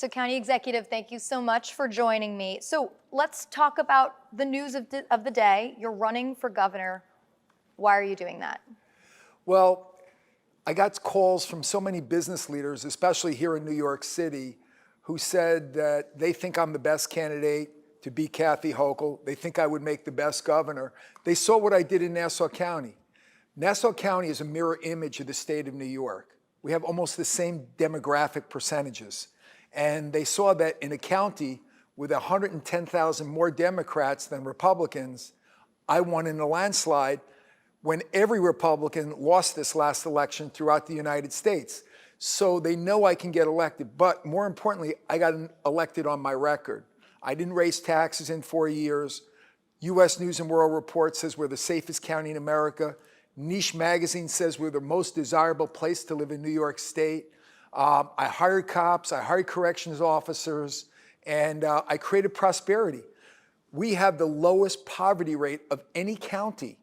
So County Executive, thank you so much for joining me. So let's talk about the news of the day. You're running for governor. Why are you doing that? Well, I got calls from so many business leaders, especially here in New York City, who said that they think I'm the best candidate to beat Kathy Hochul. They think I would make the best governor. They saw what I did in Nassau County. Nassau County is a mirror image of the state of New York. We have almost the same demographic percentages. And they saw that in a county with 110,000 more Democrats than Republicans, I won in a landslide when every Republican lost this last election throughout the United States. So they know I can get elected. But more importantly, I got elected on my record. I didn't raise taxes in 4 years. U.S. News & World Report says we're the safest county in America. Niche Magazine says we're the most desirable place to live in New York State. I hired cops, I hired corrections officers, and I created prosperity. We have the lowest poverty rate of any county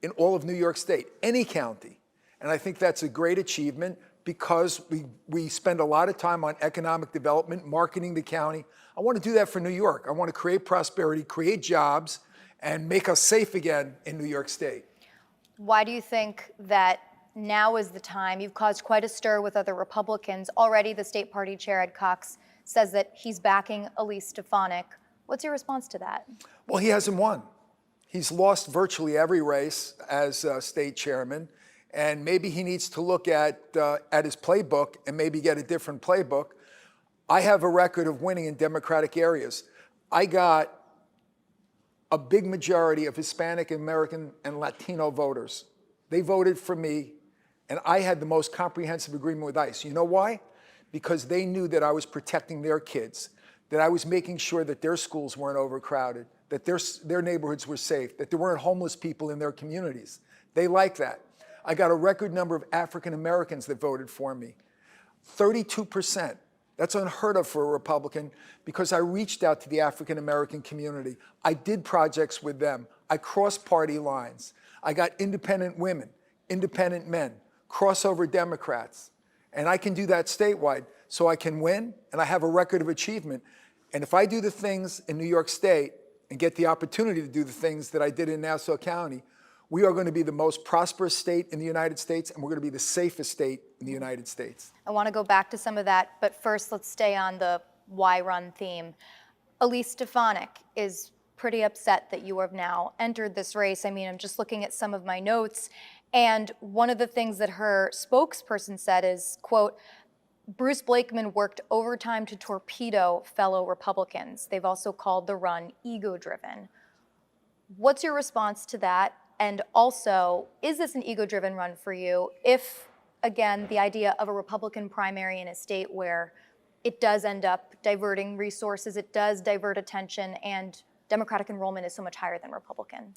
in all of New York State, any county. And I think that's a great achievement because we spend a lot of time on economic development, marketing the county. I want to do that for New York. I want to create prosperity, create jobs, and make us safe again in New York State. Why do you think that now is the time? You've caused quite a stir with other Republicans. Already the state party chair, Ed Cox, says that he's backing Elise Stefanik. What's your response to that? Well, he hasn't won. He's lost virtually every race as state chairman, and maybe he needs to look at his playbook and maybe get a different playbook. I have a record of winning in Democratic areas. I got a big majority of Hispanic American and Latino voters. They voted for me, and I had the most comprehensive agreement with ICE. You know why? Because they knew that I was protecting their kids, that I was making sure that their schools weren't overcrowded, that their neighborhoods were safe, that there weren't homeless people in their communities. They like that. I got a record number of African Americans that voted for me, 32%. That's unheard of for a Republican because I reached out to the African American community. I did projects with them. I crossed party lines. I got independent women, independent men, crossover Democrats. And I can do that statewide. So I can win, and I have a record of achievement. And if I do the things in New York State and get the opportunity to do the things that I did in Nassau County, we are going to be the most prosperous state in the United States, and we're going to be the safest state in the United States. I want to go back to some of that, but first let's stay on the why run theme. Elise Stefanik is pretty upset that you have now entered this race. I mean, I'm just looking at some of my notes, and one of the things that her spokesperson said is, quote, Bruce Blakeman worked overtime to torpedo fellow Republicans. They've also called the run ego-driven. What's your response to that? And also, is this an ego-driven run for you if, again, the idea of a Republican primary in a state where it does end up diverting resources, it does divert attention, and Democratic enrollment is so much higher than Republican?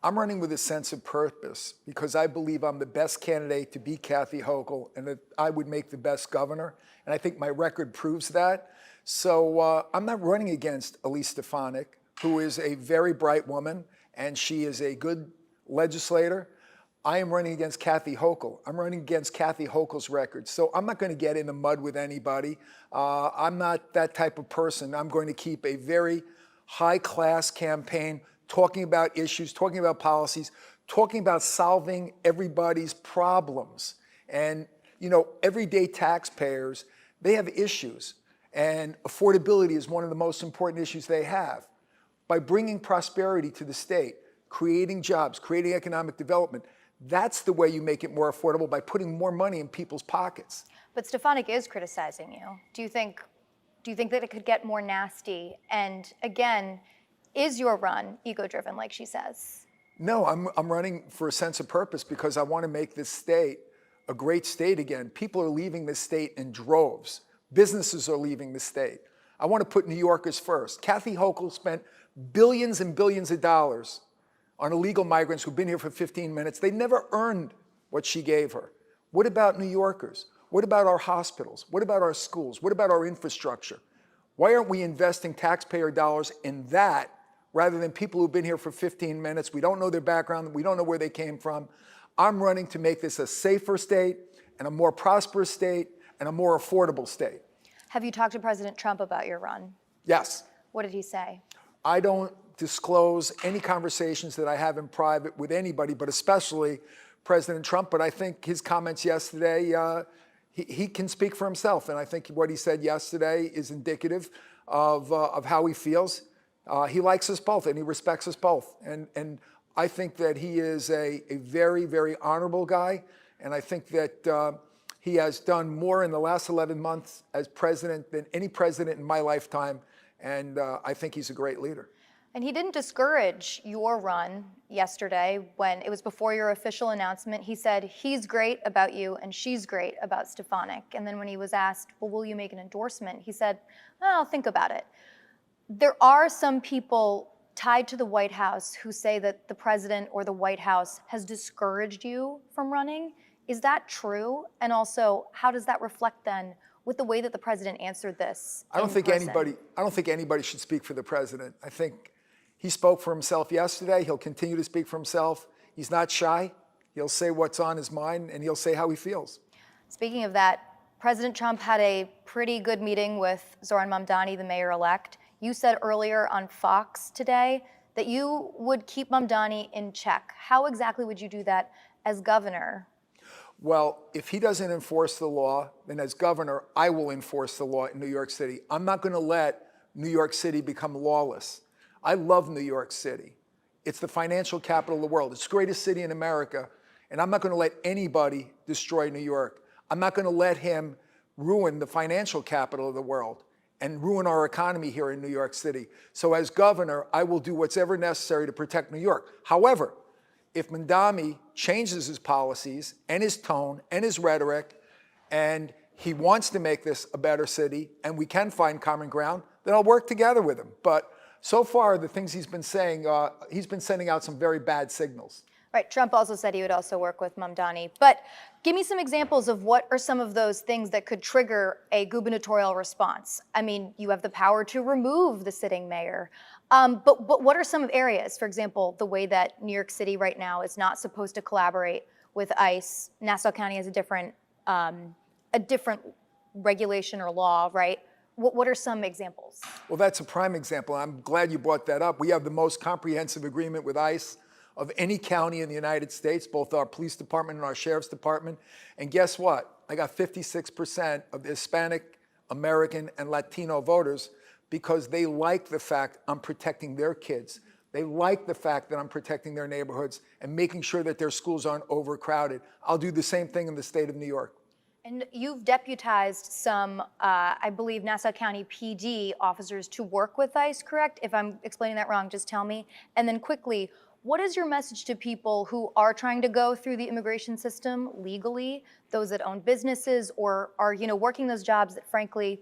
I'm running with a sense of purpose because I believe I'm the best candidate to beat Kathy Hochul and that I would make the best governor. And I think my record proves that. So I'm not running against Elise Stefanik, who is a very bright woman, and she is a good legislator. I am running against Kathy Hochul. I'm running against Kathy Hochul's record. So I'm not going to get in the mud with anybody. I'm not that type of person. I'm going to keep a very high-class campaign, talking about issues, talking about policies, talking about solving everybody's problems. And, you know, everyday taxpayers, they have issues. And affordability is one of the most important issues they have. By bringing prosperity to the state, creating jobs, creating economic development, that's the way you make it more affordable, by putting more money in people's pockets. But Stefanik is criticizing you. Do you think that it could get more nasty? And again, is your run ego-driven, like she says? No, I'm running for a sense of purpose because I want to make this state a great state again. People are leaving this state in droves. Businesses are leaving the state. I want to put New Yorkers first. Kathy Hochul spent billions and billions of dollars on illegal migrants who've been here for 15 minutes. They never earned what she gave her. What about New Yorkers? What about our hospitals? What about our schools? What about our infrastructure? Why aren't we investing taxpayer dollars in that rather than people who've been here for 15 minutes? We don't know their background. We don't know where they came from. I'm running to make this a safer state and a more prosperous state and a more affordable state. Have you talked to President Trump about your run? Yes. What did he say? I don't disclose any conversations that I have in private with anybody, but especially President Trump. But I think his comments yesterday, he can speak for himself. And I think what he said yesterday is indicative of how he feels. He likes us both and he respects us both. And I think that he is a very, very honorable guy. And I think that he has done more in the last 11 months as president than any president in my lifetime. And I think he's a great leader. And he didn't discourage your run yesterday when it was before your official announcement. He said he's great about you and she's great about Stefanik. And then when he was asked, well, will you make an endorsement? He said, well, I'll think about it. There are some people tied to the White House who say that the president or the White House has discouraged you from running. Is that true? And also, how does that reflect then with the way that the president answered this? I don't think anybody should speak for the president. I think he spoke for himself yesterday. He'll continue to speak for himself. He's not shy. He'll say what's on his mind and he'll say how he feels. Speaking of that, President Trump had a pretty good meeting with Zohran Mamdani, the mayor-elect. You said earlier on Fox today that you would keep Mamdani in check. How exactly would you do that as governor? Well, if he doesn't enforce the law, then as governor, I will enforce the law in New York City. I'm not going to let New York City become lawless. I love New York City. It's the financial capital of the world. It's the greatest city in America. And I'm not going to let anybody destroy New York. I'm not going to let him ruin the financial capital of the world and ruin our economy here in New York City. So as governor, I will do what's ever necessary to protect New York. However, if Mamdani changes his policies and his tone and his rhetoric, and he wants to make this a better city, and we can find common ground, then I'll work together with him. But so far, the things he's been saying, he's been sending out some very bad signals. Right, Trump also said he would also work with Mamdani. But give me some examples of what are some of those things that could trigger a gubernatorial response. I mean, you have the power to remove the sitting mayor. But what are some areas, for example, the way that New York City right now is not supposed to collaborate with ICE? Nassau County has a different regulation or law, right? What are some examples? Well, that's a prime example. I'm glad you brought that up. We have the most comprehensive agreement with ICE of any county in the United States, both our police department and our sheriff's department. And guess what? I got 56% of the Hispanic, American, and Latino voters because they like the fact I'm protecting their kids. They like the fact that I'm protecting their neighborhoods and making sure that their schools aren't overcrowded. I'll do the same thing in the state of New York. And you've deputized some, I believe, Nassau County PD officers to work with ICE, correct? If I'm explaining that wrong, just tell me. And then quickly, what is your message to people who are trying to go through the immigration system legally, those that own businesses or are, working those jobs that frankly,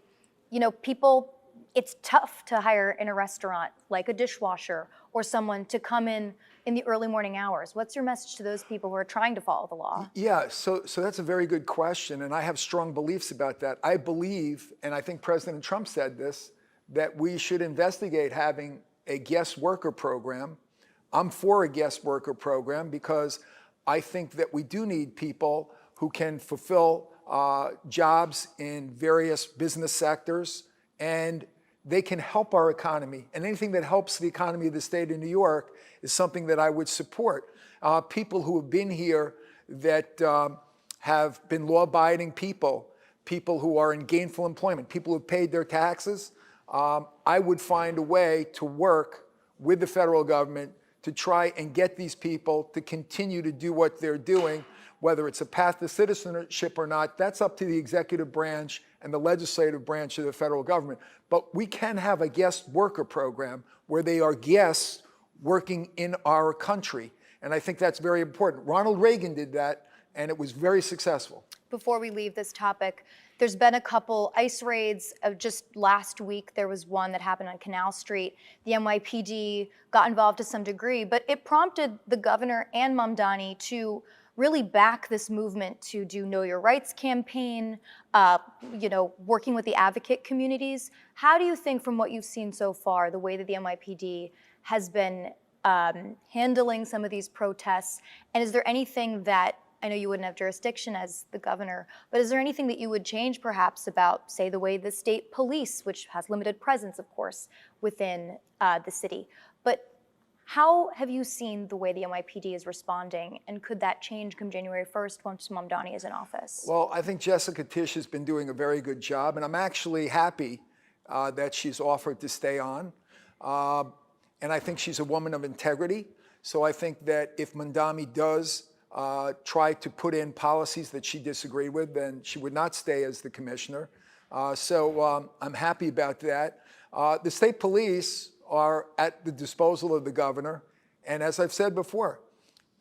people, it's tough to hire in a restaurant like a dishwasher or someone to come in the early morning hours? What's your message to those people who are trying to follow the law? Yeah, so that's a very good question, and I have strong beliefs about that. I believe, and I think President Trump said this, that we should investigate having a guest worker program. I'm for a guest worker program because I think that we do need people who can fulfill jobs in various business sectors, and they can help our economy. And anything that helps the economy of the state of New York is something that I would support. People who have been here that have been law-abiding people, people who are in gainful employment, people who have paid their taxes, I would find a way to work with the federal government to try and get these people to continue to do what they're doing, whether it's a path to citizenship or not. That's up to the executive branch and the legislative branch of the federal government. But we can have a guest worker program where they are guests working in our country. And I think that's very important. Ronald Reagan did that, and it was very successful. Before we leave this topic, there's been a couple ICE raids. Just last week, there was one that happened on Canal Street. The NYPD got involved to some degree, but it prompted the governor and Mamdani to really back this movement to do Know Your Rights campaign, working with the advocate communities. How do you think, from what you've seen so far, the way that the NYPD has been handling some of these protests, and is there anything that I know you wouldn't have jurisdiction as the governor, but is there anything that you would change perhaps about, say, the way the state police, which has limited presence, of course, within the city? But how have you seen the way the NYPD is responding, and could that change come January 1st once Mamdani is in office? Well, I think Jessica Tisch has been doing a very good job, and I'm actually happy that she's offered to stay on. And I think she's a woman of integrity. So I think that if Mamdani does try to put in policies that she disagreed with, then she would not stay as the commissioner. So I'm happy about that. The state police are at the disposal of the governor. And as I've said before,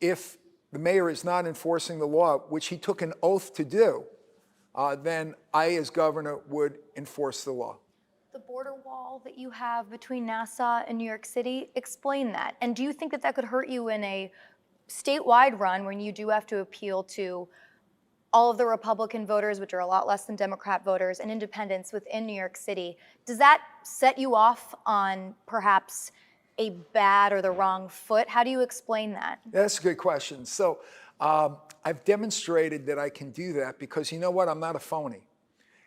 if the mayor is not enforcing the law, which he took an oath to do, then I, as governor, would enforce the law. The border wall that you have between Nassau and New York City, explain that. And do you think that that could hurt you in a statewide run when you do have to appeal to all of the Republican voters, which are a lot less than Democrat voters, and independents within New York City? Does that set you off on perhaps a bad or the wrong foot? How do you explain that? That's a good question. So I've demonstrated that I can do that because you know what? I'm not a phony.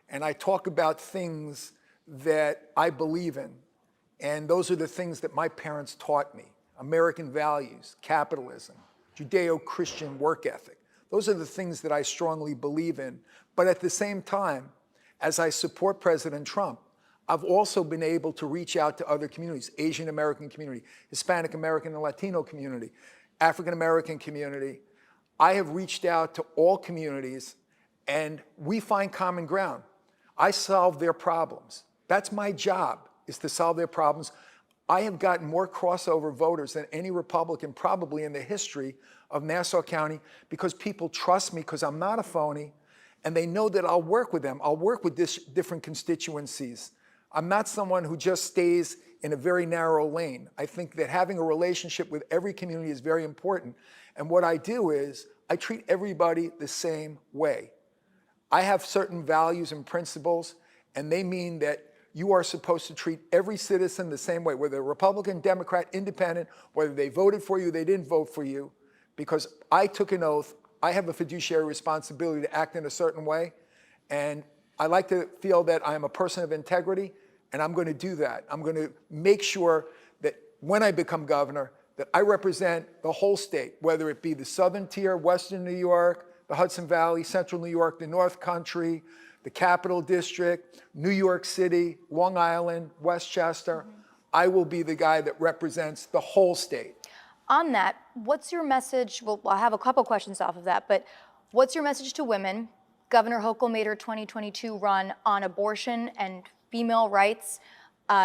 And I talk about things that I believe in. And those are the things that my parents taught me. American values, capitalism, Judeo-Christian work ethic. Those are the things that I strongly believe in. But at the same time, as I support President Trump, I've also been able to reach out to other communities, Asian American community, Hispanic American and Latino community, African American community. I have reached out to all communities and we find common ground. I solve their problems. That's my job, is to solve their problems. I have gotten more crossover voters than any Republican probably in the history of Nassau County because people trust me because I'm not a phony and they know that I'll work with them. I'll work with different constituencies. I'm not someone who just stays in a very narrow lane. I think that having a relationship with every community is very important. And what I do is I treat everybody the same way. I have certain values and principles, and they mean that you are supposed to treat every citizen the same way, whether Republican, Democrat, Independent, whether they voted for you, they didn't vote for you, because I took an oath. I have a fiduciary responsibility to act in a certain way, and I like to feel that I am a person of integrity, and I'm going to do that. I'm going to make sure that when I become governor, that I represent the whole state, whether it be the southern tier, western New York, the Hudson Valley, central New York, the North Country, the Capital District, New York City, Long Island, Westchester. I will be the guy that represents the whole state. On that, what's your message? Well, I have a couple questions off of that, but what's your message to women? Governor Hochul made her 2022 run on abortion and female rights.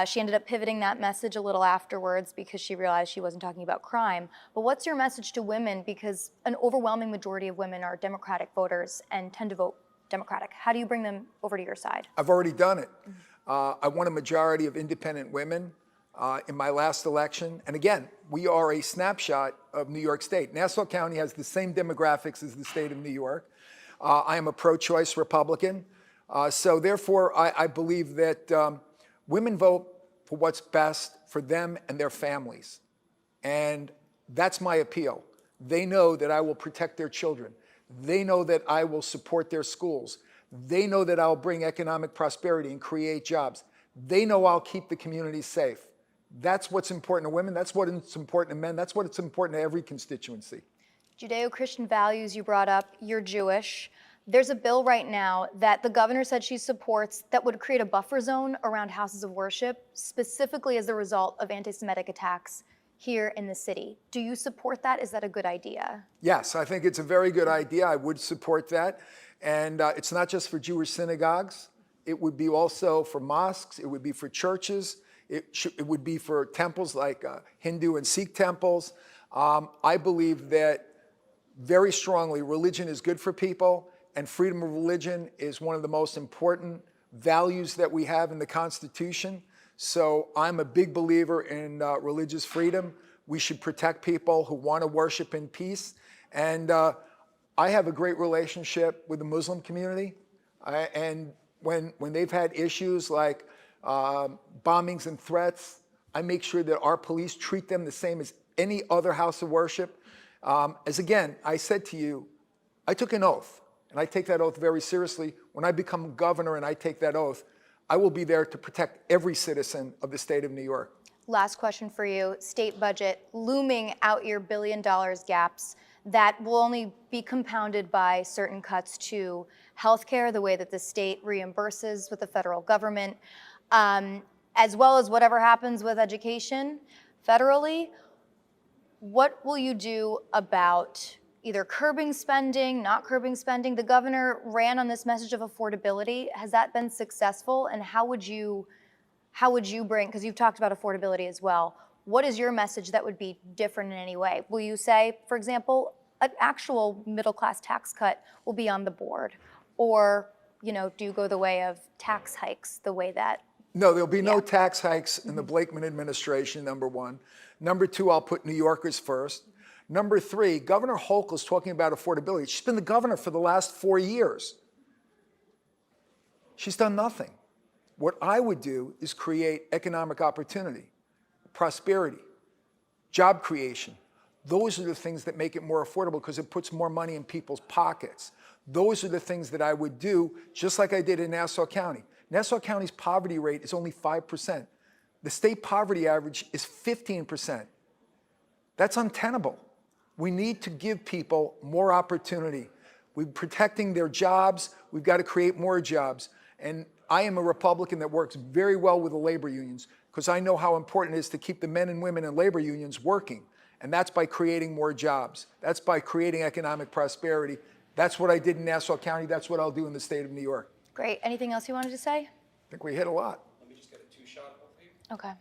She ended up pivoting that message a little afterwards because she realized she wasn't talking about crime. But what's your message to women? Because an overwhelming majority of women are Democratic voters and tend to vote Democratic. How do you bring them over to your side? I've already done it. I won a majority of independent women in my last election. And again, we are a snapshot of New York State. Nassau County has the same demographics as the state of New York. I am a pro-choice Republican. So therefore, I believe that women vote for what's best for them and their families. And that's my appeal. They know that I will protect their children. They know that I will support their schools. They know that I'll bring economic prosperity and create jobs. They know I'll keep the community safe. That's what's important to women. That's what's important to men. That's what's important to every constituency. Judeo-Christian values you brought up. You're Jewish. There's a bill right now that the governor said she supports that would create a buffer zone around houses of worship, specifically as a result of anti-Semitic attacks here in the city. Do you support that? Is that a good idea? Yes, I think it's a very good idea. I would support that. And it's not just for Jewish synagogues. It would be also for mosques. It would be for churches. It would be for temples like Hindu and Sikh temples. I believe that very strongly religion is good for people, and freedom of religion is one of the most important values that we have in the Constitution. So I'm a big believer in religious freedom. We should protect people who want to worship in peace. And I have a great relationship with the Muslim community. And when they've had issues like bombings and threats, I make sure that our police treat them the same as any other house of worship. As again, I said to you, I took an oath, and I take that oath very seriously. When I become governor and I take that oath, I will be there to protect every citizen of the state of New York. Last question for you. State budget looming out your $1 billion gaps that will only be compounded by certain cuts to healthcare, the way that the state reimburses with the federal government, as well as whatever happens with education federally. What will you do about either curbing spending, not curbing spending? The governor ran on this message of affordability. Has that been successful? And how would you bring, because you've talked about affordability as well, what is your message that would be different in any way? Will you say, for example, an actual middle-class tax cut will be on the board? Or, do you go the way of tax hikes, the way that? No, there'll be no tax hikes in the Blakeman administration, number one. Number two, I'll put New Yorkers first. Number three, Governor Hochul is talking about affordability. She's been the governor for the last 4 years. She's done nothing. What I would do is create economic opportunity, prosperity, job creation. Those are the things that make it more affordable because it puts more money in people's pockets. Those are the things that I would do, just like I did in Nassau County. Nassau County's poverty rate is only 5%. The state poverty average is 15%. That's untenable. We need to give people more opportunity. We're protecting their jobs. We've got to create more jobs. And I am a Republican that works very well with the labor unions because I know how important it is to keep the men and women in labor unions working. And that's by creating more jobs. That's by creating economic prosperity. That's what I did in Nassau County. That's what I'll do in the state of New York. Great. Anything else you wanted to say? I think we hit a lot. Let me just get a two-shot, hopefully. Okay.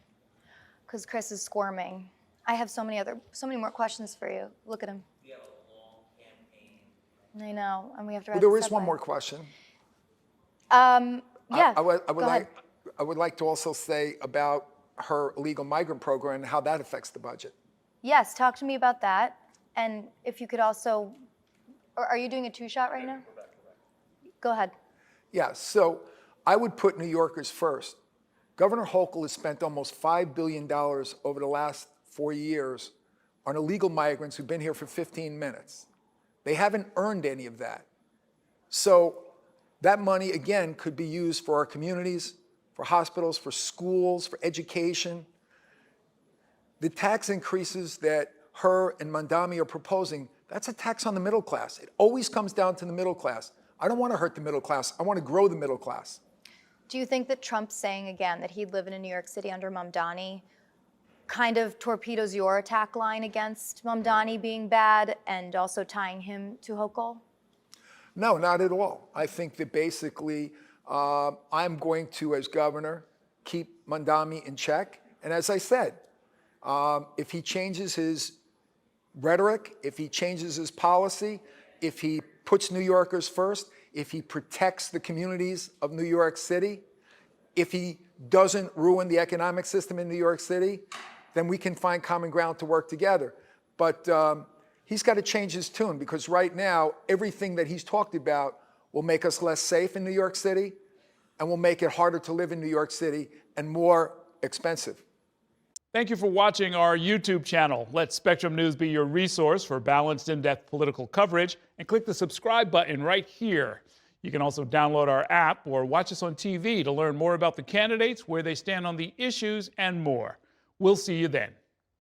Because Chris is squirming. I have so many more questions for you. Look at him. We have a long campaign. I know, and we have to. Well, there is one more question. Yeah. I would like to also say about her illegal migrant program and how that affects the budget. Yes, talk to me about that. And if you could also, are you doing a two-shot right now? Go ahead. Yeah, so I would put New Yorkers first. Governor Hochul has spent almost $5 billion over the last 4 years on illegal migrants who've been here for 15 minutes. They haven't earned any of that. So that money, again, could be used for our communities, for hospitals, for schools, for education. The tax increases that her and Mamdani are proposing, that's a tax on the middle class. It always comes down to the middle class. I don't want to hurt the middle class. I want to grow the middle class. Do you think that Trump saying again that he'd live in New York City under Mamdani kind of torpedoes your attack line against Mamdani being bad and also tying him to Hochul? No, not at all. I think that basically I'm going to, as governor, keep Mamdani in check. And as I said, if he changes his rhetoric, if he changes his policy, if he puts New Yorkers first, if he protects the communities of New York City, if he doesn't ruin the economic system in New York City, then we can find common ground to work together. But he's got to change his tune because right now, everything that he's talked about will make us less safe in New York City and will make it harder to live in New York City and more expensive. Thank you for watching our YouTube channel. Let Spectrum News be your resource for balanced, in-depth political coverage, and click the subscribe button right here. You can also download our app or watch us on TV to learn more about the candidates, where they stand on the issues, and more. We'll see you then.